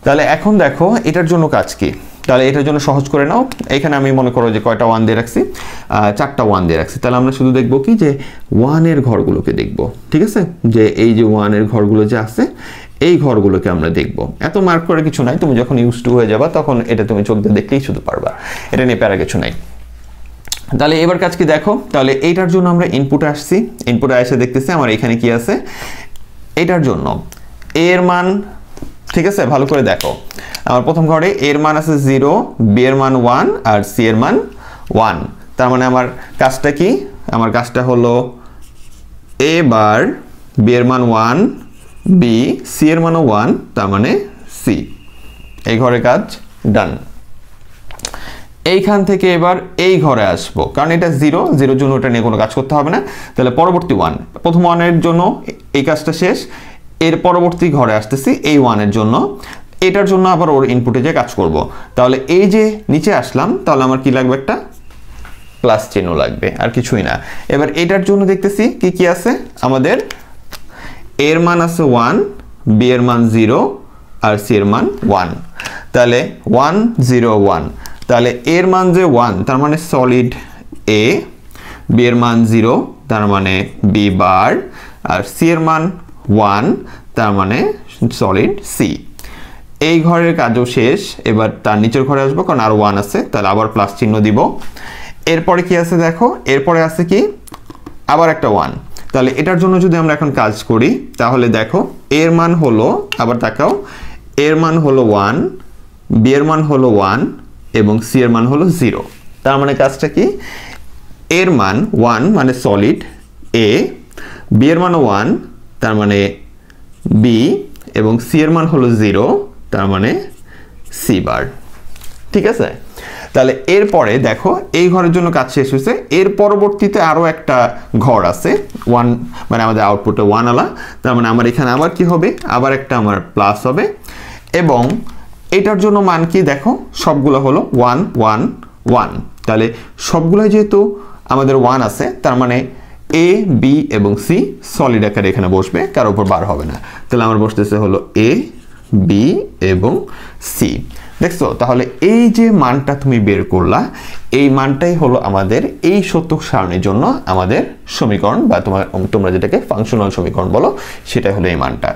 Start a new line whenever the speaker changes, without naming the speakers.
তাহলে এখন দেখো এটার জন্য কাজ কি, তাহলে এটার জন্য সহজ করে নাও। এখানে আমি মনে করো যে কয়টা 1 দিয়ে রাখছি, 4টা 1 দিয়ে রাখছি। তাহলে আমরা শুধু দেখবো কি যে 1 এর ঘরগুলোকে দেখব, ঠিক আছে, যে এই যে 1 এর ঘরগুলো যে আছে এই ঘরগুলোকে আমরা দেখব। এত মার্ক করে কিছু নাই, তুমি যখন ইউজ টু হয়ে যাবা তখন এটা তুমি চোখ দিয়ে দেখলেই শুধু পারবা, এটা নিয়ে প্যারা কিছু নাই। তাহলে এবার কাজ কি দেখো, তাহলে এইটার জন্য আমরা ইনপুটে আসছি, ইনপুটে এসে দেখতেছি আমার এখানে কি আছে। এটার জন্য এর মান, ঠিক আছে, ভালো করে দেখো, আমার প্রথম ঘরে এর মান আছে 0, বি এর মান 1 আর সি এর মান 1। তার মানে আমার কাজটা কি, আমার কাজটা হলো এ বার বি এর মান 1, বি সি এর মানও 1, তার মানে সি। এই ঘরে কাজ ডান। এইখান থেকে এবার এই ঘরে আসবো, কারণ এটা 0, 0 জন্য এটা নিয়ে কোনো কাজ করতে হবে না। তাহলে পরবর্তী 1, প্রথম 1 এর জন্য এই কাজটা শেষ, এর পরবর্তী ঘরে আসতেছি এই 1 এর জন্য, এটার জন্য আবার ওর ইনপুটে যে কাজ করব। তাহলে এই যে নিচে আসলাম, তাহলে আমার কি লাগবে, একটা প্লাস চিহ্ন লাগবে, আর কিছুই না। এবার এটার জন্য দেখতেছি কি কি আছে, আমাদের এর মান আছে 1, বি এর মান 0 আর সি এর মান 1। তাহলে 1 0 1, তাহলে এর মান যে 1 তার মানে সলিড এ, বি এর মান 0 তার মানে বি বার, আর সি এর মান 1 তার মানে সলিড সি। এই ঘরের কাজও শেষ। এবার তার নিচের ঘরে আসবো, কারণ আর 1 আছে, তাহলে আবার প্লাস চিহ্ন দিব। এরপরে কি আছে দেখো, এরপরে আছে কি আবার একটা 1। তাহলে এটার জন্য যদি আমরা এখন কাজ করি, তাহলে দেখো এর মান হলো, আবার তাকাও, এর মান হলো 1, বি এর মান হলো 1 এবং সি এর মান হলো 0। তার মানে কাজটা কি, এর মান 1 মানে সলিড এ, বি এর মানও 1 তার মানে বি, এবং সি এর মান হলো 0 তার মানে সি বার, ঠিক আছে। তাহলে এরপরে দেখো এই ঘরের জন্য কাজ শেষ হয়েছে। এর পরবর্তীতে আরো একটা ঘর আছে 1, মানে আমাদের আউটপুটে 1 আলা, তার মানে আমার এখানে আবার কি হবে, আবার একটা আমার প্লাস হবে। এবং এটার জন্য মান কি দেখো, সবগুলো হলো 1 1 1। তাহলে সবগুলোই যেহেতু আমাদের 1 আছে, তার মানে এ বি এবং সি সলিড আকারে এখানে বসবে, কারোর উপর বার হবে না। তাহলে আমার বসতেছে হলো এ বি এবং সি। দেখছো, তাহলে এই যে মানটা তুমি বের করলা, এই মানটাই হলো আমাদের এই সত্যক সারণীর জন্য আমাদের সমীকরণ, বা তোমরা যেটাকে ফাংশনাল সমীকরণ বলো, সেটাই হলো এই মানটা।